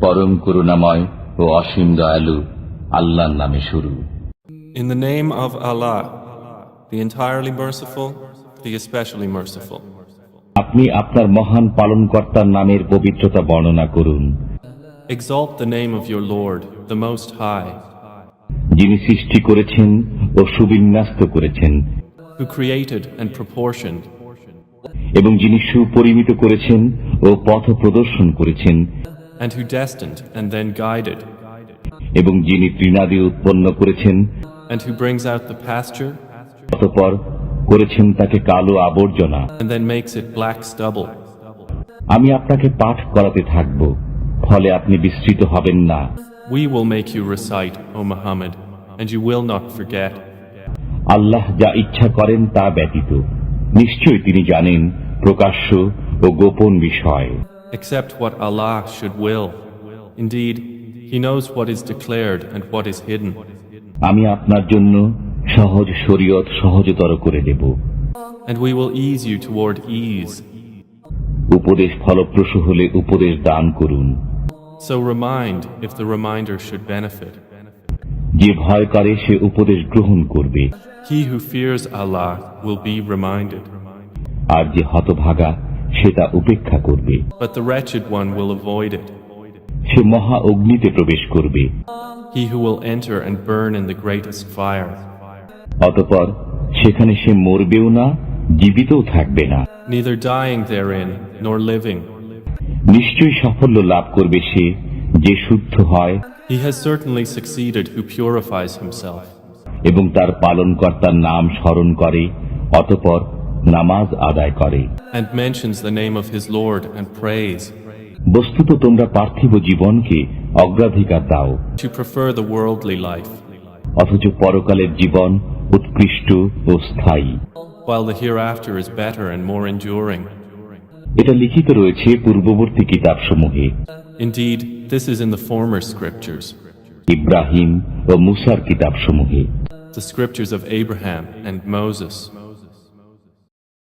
পরম করুণাময় ও অসীম দয়ালু আল্লাহর নামে শুরু। In the name of Allah, the entirely merciful, the especially merciful. আপনি আপনার মহান পালনকর্তার নামের পবিত্রতা বর্ণনা করুন। Exalt the name of your Lord, the Most High, যিনি সৃষ্টি করেছেন ও সুবিন্যস্ত করেছেন, who created and proportioned, এবং যিনি সুপরিমিত করেছেন ও পথ প্রদর্শন করেছেন, and who destined and then guided, এবং যিনি তৃণাদি উৎপন্ন করেছেন, and who brings out the pasture অতঃপর করেছেন তাকে কালো আবর্জনা। and then makes it black stubble. আমি আপনাকে পাঠ করাতে থাকব, ফলে আপনি বিস্মৃত হবেন না। We will make you recite, O Muhammad, and you will not forget. আল্লাহ যা ইচ্ছা করেন তা ব্যতীত নিশ্চয়ই তিনি জানেন প্রকাশ্য ও গোপন বিষয়। Except what Allah should will. Indeed, He knows what is declared and what is hidden. আমি আপনার জন্য সহজ শরীয়ত সহজতর করে দেব। And we will ease you toward ease. উপদেশ ফলপ্রসূ হলে উপদেশ দান করুন। So remind if the reminder should benefit. যে ভয় করে সে উপদেশ গ্রহণ করবে, He who fears Allah will be reminded. আর যে হতভাগা সে তা উপেক্ষা করবে। But the wretched one will avoid it. সে মহা অগ্নিতে প্রবেশ করবে, He who will enter and burn in the greatest fire. অতঃপর সেখানে সে মরবেও না, জীবিতও থাকবে না। Neither dying therein nor living. নিশ্চয়ই সাফল্য লাভ করবে সে যে শুদ্ধ হয় He has certainly succeeded who purifies himself. এবং তার পালনকর্তার নাম স্মরণ করে, অতঃপর নামাজ আদায় করে। And mentions the name of his Lord and prays. বস্তুত তোমরা পার্থিব জীবনকে অগ্রাধিকার দাও, To prefer the worldly life, অথচ পরকালের জীবন উৎকৃষ্ট ও স্থায়ী। while the hereafter is better and more enduring. এটা লিখিত রয়েছে পূর্ববর্তী কিতাবসমূহে, Indeed, this is in the former scriptures, Ibrahim ও মুসার কিতাবসমূহে। the scriptures of Abraham and Moses.